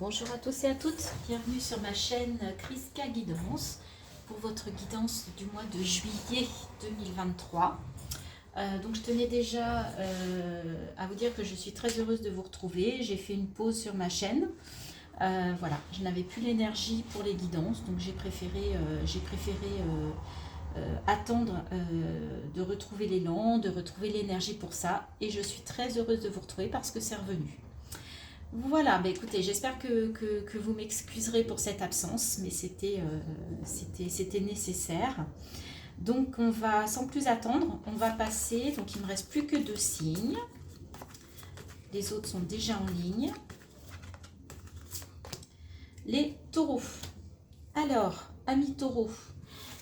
Bonjour à tous et à toutes, bienvenue sur ma chaîne Kriska Guidance pour votre guidance du mois de juillet 2023. Donc je tenais déjà à vous dire que je suis très heureuse de vous retrouver. J'ai fait une pause sur ma chaîne. Voilà, je n'avais plus l'énergie pour les guidances, donc j'ai préféré attendre de retrouver l'élan, de retrouver l'énergie pour ça. Et je suis très heureuse de vous retrouver parce que c'est revenu. Voilà, bah écoutez, j'espère que vous m'excuserez pour cette absence, mais c'était nécessaire. Donc on va, sans plus attendre, on va passer, donc il ne me reste plus que 2 signes. Les autres sont déjà en ligne. Les taureaux. Alors, amis taureaux,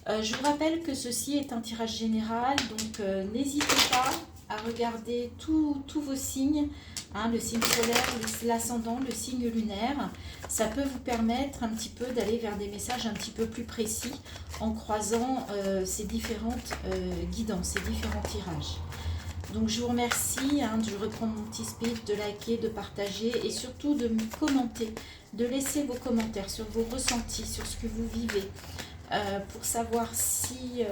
je vous rappelle que ceci est un tirage général, donc n'hésitez pas à regarder tous vos signes, hein, le signe solaire, l'ascendant, le signe lunaire. Ça peut vous permettre un petit peu d'aller vers des messages un petit peu plus précis en croisant ces différentes guidances, ces différents tirages. Donc je vous remercie de reprendre mon petit speech, de liker, de partager et surtout de me commenter, de laisser vos commentaires sur vos ressentis, sur ce que vous vivez, pour savoir si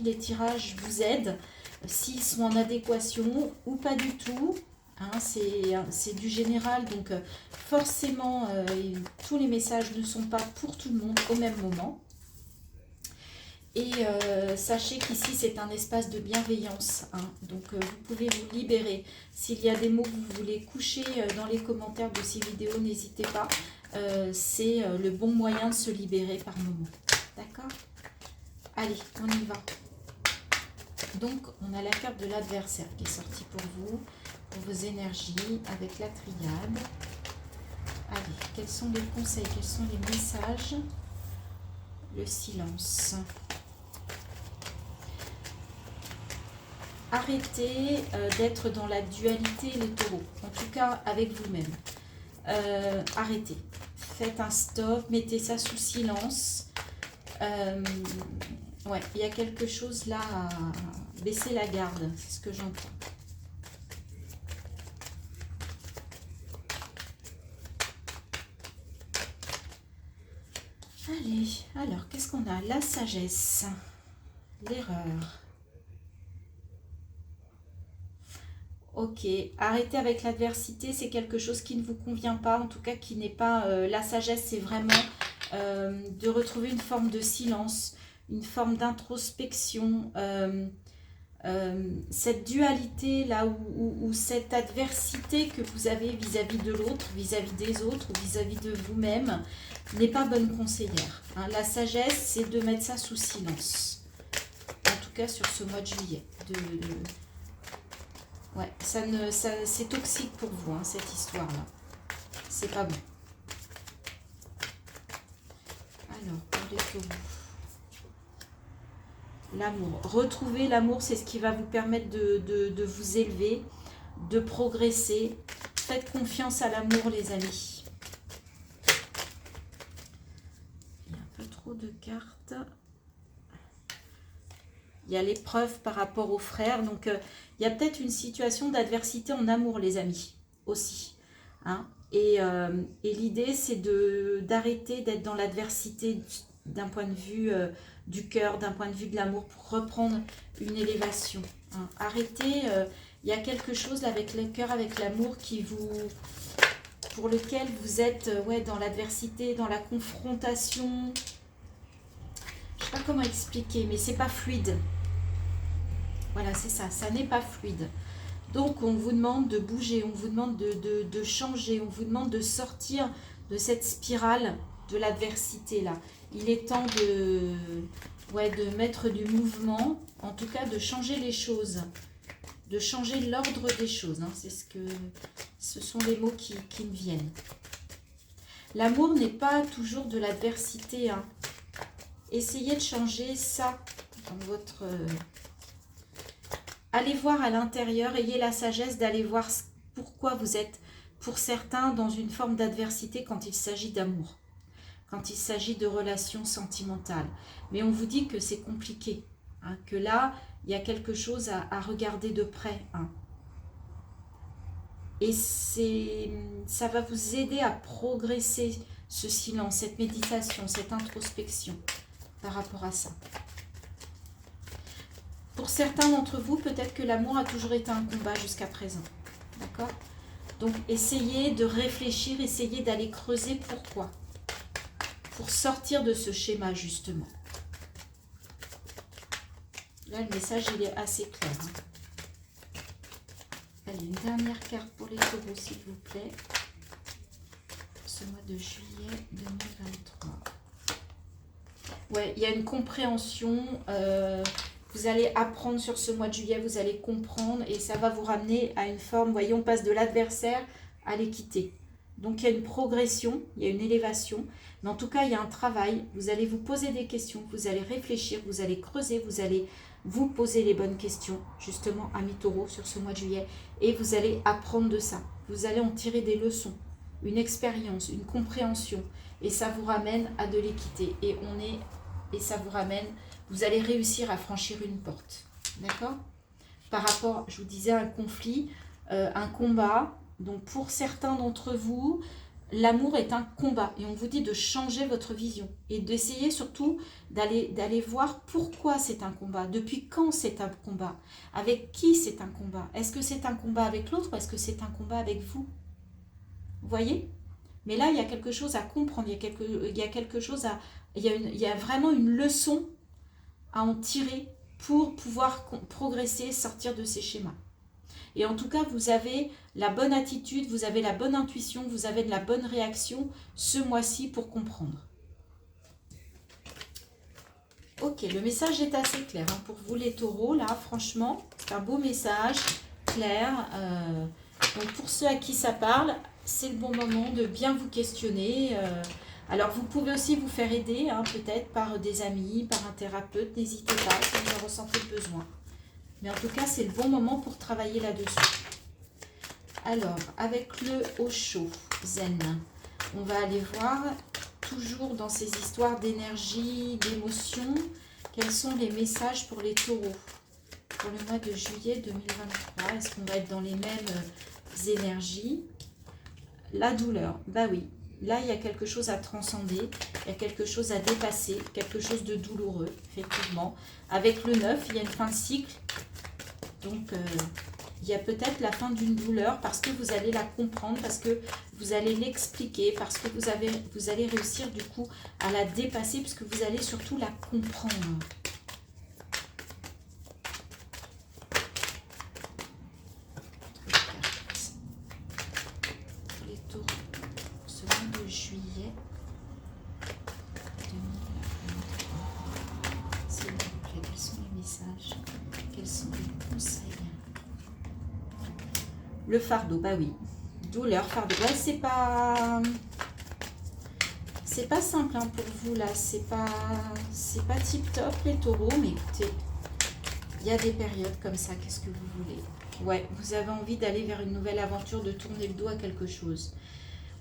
les tirages vous aident, s'ils sont en adéquation ou pas du tout. Hein, c'est du général, donc forcément tous les messages ne sont pas pour tout le monde au même moment. Et sachez qu'ici c'est un espace de bienveillance, hein, donc vous pouvez vous libérer. S'il y a des mots que vous voulez coucher dans les commentaires de ces vidéos, n'hésitez pas, c'est le bon moyen de se libérer par moment. D'accord? Allez, on y va. Donc on a la carte de l'adversaire qui est sortie pour vous, pour vos énergies, avec la triade. Allez, quels sont les conseils, quels sont les messages? Le silence. Arrêtez d'être dans la dualité, les taureaux, en tout cas avec vous-même. Arrêtez, faites un stop, mettez ça sous silence. Ouais, il y a quelque chose là à baisser la garde, c'est ce que j'entends. Allez, alors qu'est-ce qu'on a? La sagesse, l'erreur. Ok, arrêtez avec l'adversité, c'est quelque chose qui ne vous convient pas, en tout cas qui n'est pas... la sagesse, c'est vraiment de retrouver une forme de silence, une forme d'introspection, cette dualité là où cette adversité que vous avez vis-à-vis de l'autre, vis-à-vis des autres, vis-à-vis de vous-même, n'est pas bonne conseillère. Hein. La sagesse, c'est de mettre ça sous silence, en tout cas sur ce mois de juillet. Ouais, c'est toxique pour vous, hein, cette histoire-là. C'est pas bon. Alors, pour les taureaux. L'amour. Retrouver l'amour, c'est ce qui va vous permettre de vous élever, de progresser. Faites confiance à l'amour, les amis. Il y a un peu trop de cartes. Il y a l'épreuve par rapport aux frères. Donc, il y a peut-être une situation d'adversité en amour, les amis, aussi. Hein. Et l'idée, c'est d'arrêter d'être dans l'adversité d'un point de vue du cœur, d'un point de vue de l'amour, pour reprendre une élévation. Hein. Arrêtez, il y a quelque chose avec le cœur, avec l'amour, pour lequel vous êtes dans l'adversité, dans la confrontation. Je ne sais pas comment expliquer, mais c'est pas fluide. Voilà, c'est ça, ça n'est pas fluide. Donc, on vous demande de bouger, on vous demande de changer, on vous demande de sortir de cette spirale de l'adversité là. Il est temps de mettre du mouvement, en tout cas de changer les choses, de changer l'ordre des choses. Hein. Ce sont les mots qui me viennent. L'amour n'est pas toujours de l'adversité. Hein. Essayez de changer ça dans votre... Allez voir à l'intérieur, ayez la sagesse d'aller voir pourquoi vous êtes, pour certains, dans une forme d'adversité quand il s'agit d'amour, quand il s'agit de relations sentimentales. Mais on vous dit que c'est compliqué, hein, que là, il y a quelque chose à regarder de près. Hein. Et ça va vous aider à progresser, ce silence, cette méditation, cette introspection par rapport à ça. Pour certains d'entre vous, peut-être que l'amour a toujours été un combat jusqu'à présent. D'accord? Donc, essayez de réfléchir, essayez d'aller creuser pourquoi. Pour sortir de ce schéma, justement. Là, le message, il est assez clair. Hein. Allez, une dernière carte pour les taureaux, s'il vous plaît. Ce mois de juillet 2023. Ouais, il y a une compréhension. Vous allez apprendre sur ce mois de juillet, vous allez comprendre et ça va vous ramener à une forme. Vous voyez, on passe de l'adversaire à l'équité. Donc, il y a une progression, il y a une élévation. Mais en tout cas, il y a un travail. Vous allez vous poser des questions, vous allez réfléchir, vous allez creuser, vous allez vous poser les bonnes questions, justement, amis taureaux, sur ce mois de juillet. Et vous allez apprendre de ça. Vous allez en tirer des leçons, une expérience, une compréhension. Et ça vous ramène à de l'équité. Et ça vous ramène, vous allez réussir à franchir une porte. D'accord? Par rapport, je vous disais, à un conflit, un combat. Donc, pour certains d'entre vous, l'amour est un combat. Et on vous dit de changer votre vision. Et d'essayer surtout d'aller voir pourquoi c'est un combat. Depuis quand c'est un combat? Avec qui c'est un combat? Est-ce que c'est un combat avec l'autre ou est-ce que c'est un combat avec vous? Vous voyez? Mais là, il y a quelque chose à comprendre. Il y a quelque chose à... Il y a vraiment une leçon à en tirer pour pouvoir progresser, sortir de ces schémas. Et en tout cas, vous avez la bonne attitude, vous avez la bonne intuition, vous avez de la bonne réaction ce mois-ci pour comprendre. Ok, le message est assez clair hein, pour vous les taureaux. Là, franchement, c'est un beau message, clair. Donc pour ceux à qui ça parle, c'est le bon moment de bien vous questionner. Alors, vous pouvez aussi vous faire aider, hein, peut-être par des amis, par un thérapeute. N'hésitez pas si vous en ressentez le besoin. Mais en tout cas, c'est le bon moment pour travailler là-dessus. Alors, avec le Osho Zen, on va aller voir, toujours dans ces histoires d'énergie, d'émotion, quels sont les messages pour les taureaux pour le mois de juillet 2023. Est-ce qu'on va être dans les mêmes énergies? La douleur, bah oui. Là, il y a quelque chose à transcender, il y a quelque chose à dépasser, quelque chose de douloureux, effectivement. Avec le 9, il y a une fin de cycle. Donc, il y a peut-être la fin d'une douleur parce que vous allez la comprendre, parce que vous allez l'expliquer, parce que vous allez réussir du coup à la dépasser, parce que vous allez surtout la comprendre. Les taureaux, ce mois de juillet 2023. S'il vous plaît, quels sont les messages? Quels sont les conseils? Le fardeau, bah oui. Douleur, fardeau. Ouais, c'est pas simple hein, pour vous là. C'est pas tip top les taureaux, mais écoutez, il y a des périodes comme ça. Qu'est-ce que vous voulez? Ouais, vous avez envie d'aller vers une nouvelle aventure, de tourner le dos à quelque chose.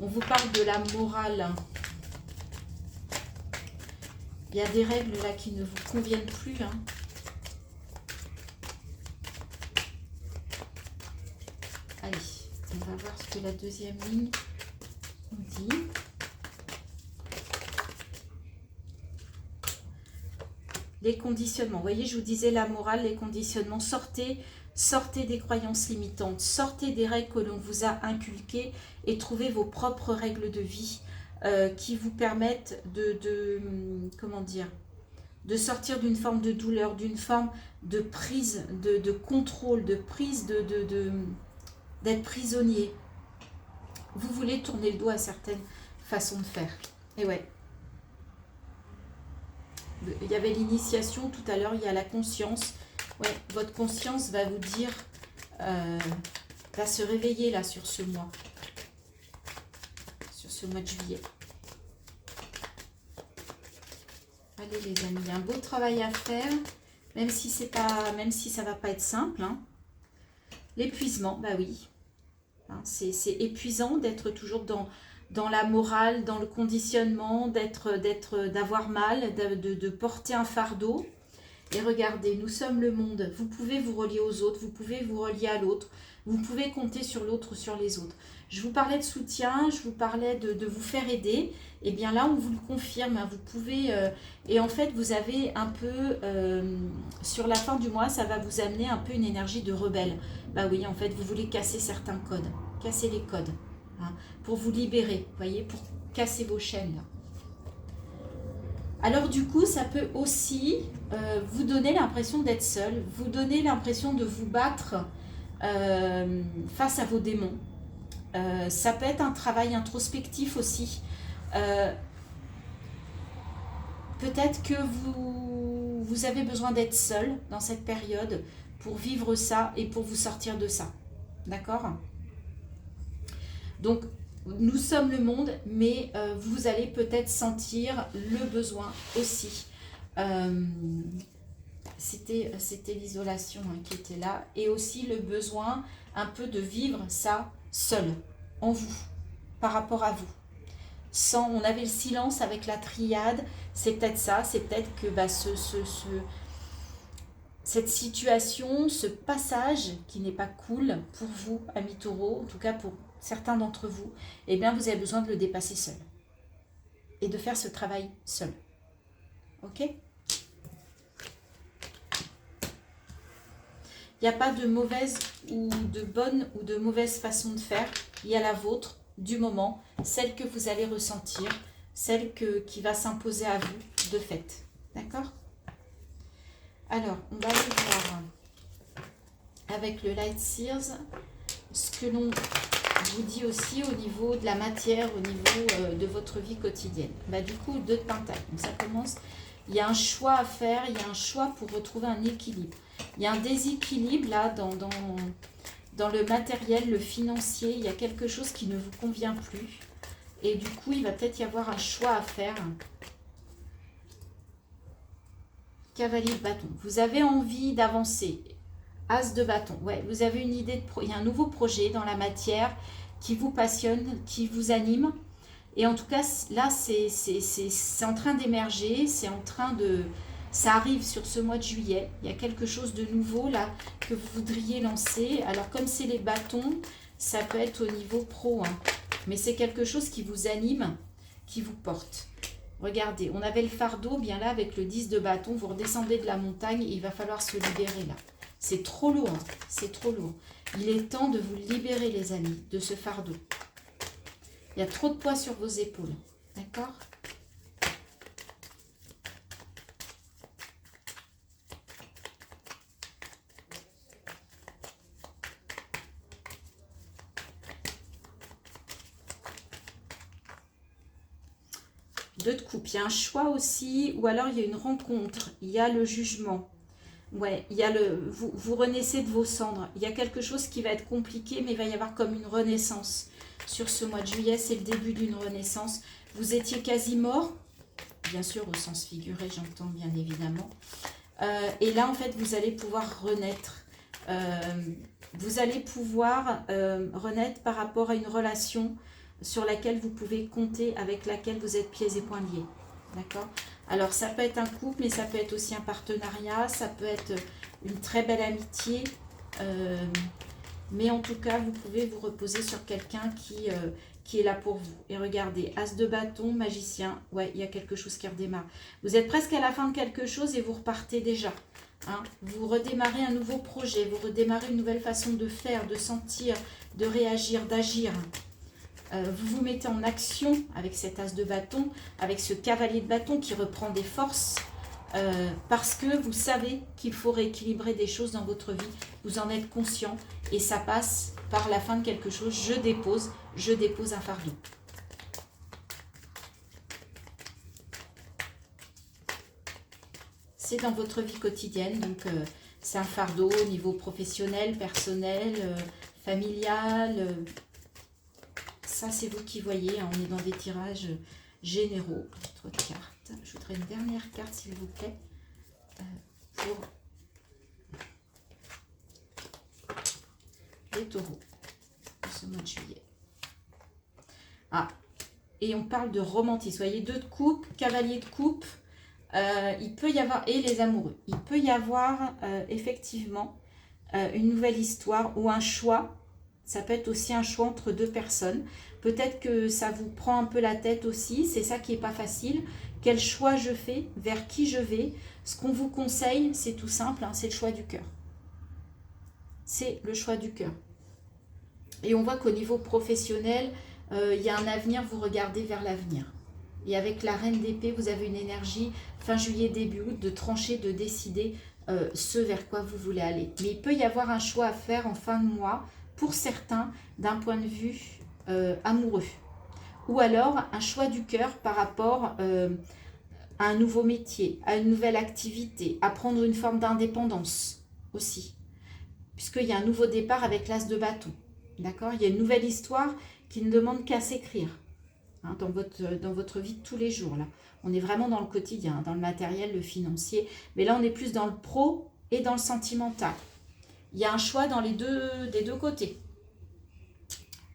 On vous parle de la morale. Il y a des règles là qui ne vous conviennent plus. Hein. Allez, on va voir ce que la deuxième ligne nous dit. Les conditionnements. Vous voyez, je vous disais la morale, les conditionnements. Sortez des croyances limitantes. Sortez des règles que l'on vous a inculquées et trouvez vos propres règles de vie qui vous permettent comment dire, de sortir d'une forme de douleur, d'une forme de prise, de contrôle, de prise d'être prisonnier. Vous voulez tourner le dos à certaines façons de faire. Et ouais. Il y avait l'initiation tout à l'heure, il y a la conscience. Ouais, votre conscience va vous dire, va se réveiller là sur ce mois. Sur ce mois de juillet. Allez les amis, il y a un beau travail à faire, même si ça va pas être simple. Hein. L'épuisement, bah oui. Hein, c'est épuisant d'être toujours dans la morale, dans le conditionnement, d'avoir mal, de porter un fardeau. Et regardez, nous sommes le monde. Vous pouvez vous relier aux autres, vous pouvez vous relier à l'autre, vous pouvez compter sur l'autre, sur les autres. Je vous parlais de soutien, je vous parlais de vous faire aider. Et bien là, on vous le confirme. Hein, vous pouvez... et en fait, vous avez un peu... sur la fin du mois, ça va vous amener un peu une énergie de rebelle. Bah oui, en fait, vous voulez casser certains codes. Casser les codes. Hein, pour vous libérer, vous voyez, pour casser vos chaînes. Là. Alors du coup, ça peut aussi vous donner l'impression d'être seul, vous donner l'impression de vous battre face à vos démons. Ça peut être un travail introspectif aussi. Peut-être que vous avez besoin d'être seul dans cette période pour vivre ça et pour vous sortir de ça. D'accord ? Donc, nous sommes le monde, mais vous allez peut-être sentir le besoin aussi. C'était l'isolation hein, qui était là. Et aussi le besoin un peu de vivre ça seul, en vous, par rapport à vous. On avait le silence avec la triade, c'est peut-être ça, c'est peut-être que bah, cette situation, ce passage qui n'est pas cool pour vous, amis taureaux, en tout cas pour certains d'entre vous, eh bien vous avez besoin de le dépasser seul. Et de faire ce travail seul. Ok ? Il n'y a pas de mauvaise ou de bonne ou de mauvaise façon de faire. Il y a la vôtre du moment, celle que vous allez ressentir, celle qui va s'imposer à vous de fait. D'accord ? Alors, on va aller voir avec le Light Seers ce que l'on vous dit aussi au niveau de la matière, au niveau de votre vie quotidienne. Bah, du coup, 2 de Pentacle. Donc ça commence, il y a un choix à faire, il y a un choix pour retrouver un équilibre. Il y a un déséquilibre là dans le matériel, le financier. Il y a quelque chose qui ne vous convient plus. Et du coup, il va peut-être y avoir un choix à faire. Cavalier de bâton. Vous avez envie d'avancer. As de bâton. Ouais, vous avez une idée il y a un nouveau projet dans la matière qui vous passionne, qui vous anime. Et en tout cas, là, c'est en train d'émerger. C'est en train de... Ça arrive sur ce mois de juillet. Il y a quelque chose de nouveau là que vous voudriez lancer. Alors, comme c'est les bâtons, ça peut être au niveau pro. Hein. Mais c'est quelque chose qui vous anime, qui vous porte. Regardez, on avait le fardeau, bien là, avec le 10 de bâton, vous redescendez de la montagne et il va falloir se libérer là. C'est trop lourd, c'est trop lourd. Il est temps de vous libérer, les amis, de ce fardeau. Il y a trop de poids sur vos épaules, d'accord ? Deux de coupe, il y a un choix aussi, ou alors il y a une rencontre, il y a le jugement. Ouais, il y a vous renaissez de vos cendres. Il y a quelque chose qui va être compliqué, mais il va y avoir comme une renaissance. Sur ce mois de juillet, c'est le début d'une renaissance. Vous étiez quasi mort, bien sûr au sens figuré, j'entends bien évidemment. Et là, en fait, vous allez pouvoir renaître. Vous allez pouvoir renaître par rapport à une relation sur laquelle vous pouvez compter, avec laquelle vous êtes pieds et poings liés. D'accord ? Alors, ça peut être un couple, mais ça peut être aussi un partenariat, ça peut être une très belle amitié. Mais en tout cas, vous pouvez vous reposer sur quelqu'un qui est là pour vous. Et regardez, As de bâton, magicien, ouais, il y a quelque chose qui redémarre. Vous êtes presque à la fin de quelque chose et vous repartez déjà. Hein. Vous redémarrez un nouveau projet, vous redémarrez une nouvelle façon de faire, de sentir, de réagir, d'agir. Vous vous mettez en action avec cet As de bâton, avec ce cavalier de bâton qui reprend des forces, parce que vous savez qu'il faut rééquilibrer des choses dans votre vie, vous en êtes conscient, et ça passe par la fin de quelque chose. Je dépose un fardeau. C'est dans votre vie quotidienne, donc c'est un fardeau au niveau professionnel, personnel, familial. Ça, c'est vous qui voyez, hein, on est dans des tirages généraux. Autre carte. Je voudrais une dernière carte, s'il vous plaît, pour les taureaux de ce mois de juillet. Ah, et on parle de romantisme. Vous voyez, 2 de coupe, cavalier de coupe. il peut y avoir, et les amoureux, il peut y avoir effectivement une nouvelle histoire ou un choix. Ça peut être aussi un choix entre deux personnes. Peut-être que ça vous prend un peu la tête aussi. C'est ça qui n'est pas facile. Quel choix je fais? Vers qui je vais? Ce qu'on vous conseille, c'est tout simple, hein, c'est le choix du cœur. C'est le choix du cœur. Et on voit qu'au niveau professionnel, il y a un avenir, vous regardez vers l'avenir. Et avec la reine d'épée, vous avez une énergie, fin juillet, début août, de trancher, de décider ce vers quoi vous voulez aller. Mais il peut y avoir un choix à faire en fin de mois, pour certains, d'un point de vue amoureux. Ou alors un choix du cœur par rapport à un nouveau métier, à une nouvelle activité, à prendre une forme d'indépendance aussi. Puisqu'il y a un nouveau départ avec l'as de bâton. D'accord? Il y a une nouvelle histoire qui ne demande qu'à s'écrire. Hein, dans votre vie de tous les jours. Là. On est vraiment dans le quotidien, dans le matériel, le financier. Mais là, on est plus dans le pro et dans le sentimental. Il y a un choix dans des deux côtés.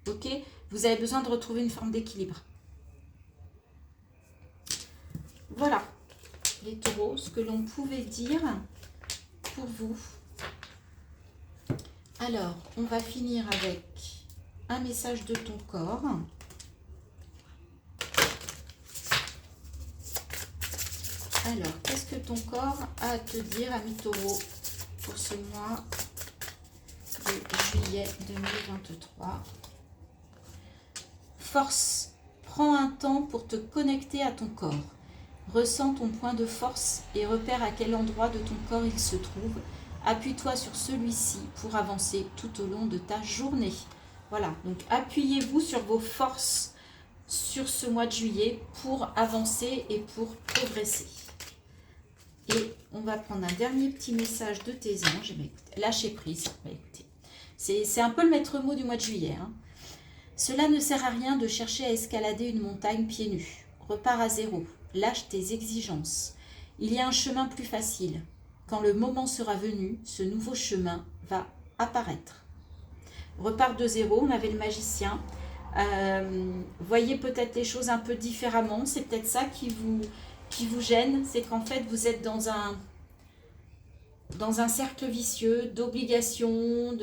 Ok? Vous avez besoin de retrouver une forme d'équilibre. Voilà, les taureaux, ce que l'on pouvait dire pour vous. Alors, on va finir avec un message de ton corps. Alors, qu'est-ce que ton corps a à te dire, ami taureau, pour ce mois de juillet 2023? Force, prends un temps pour te connecter à ton corps. Ressens ton point de force et repère à quel endroit de ton corps il se trouve. Appuie-toi sur celui-ci pour avancer tout au long de ta journée. Voilà, donc appuyez-vous sur vos forces sur ce mois de juillet pour avancer et pour progresser. Et on va prendre un dernier petit message de tes anges. Lâcher prise. C'est un peu le maître mot du mois de juillet. Hein. Cela ne sert à rien de chercher à escalader une montagne pieds nus. Repars à zéro. Lâche tes exigences. Il y a un chemin plus facile. Quand le moment sera venu, ce nouveau chemin va apparaître. Repars de zéro. On avait le magicien. Voyez peut-être les choses un peu différemment. C'est peut-être ça qui vous gêne, c'est qu'en fait vous êtes dans un cercle vicieux d'obligations,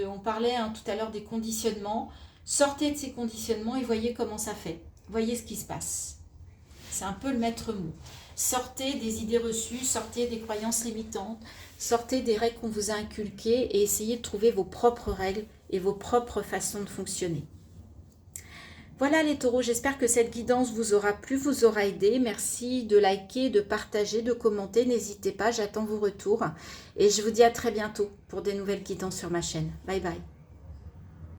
on parlait tout à l'heure des conditionnements. Sortez de ces conditionnements et voyez comment ça fait. Voyez ce qui se passe. C'est un peu le maître mot. Sortez des idées reçues, sortez des croyances limitantes, sortez des règles qu'on vous a inculquées et essayez de trouver vos propres règles et vos propres façons de fonctionner. Voilà les taureaux, j'espère que cette guidance vous aura plu, vous aura aidé. Merci de liker, de partager, de commenter. N'hésitez pas, j'attends vos retours. Et je vous dis à très bientôt pour des nouvelles guidances sur ma chaîne. Bye bye.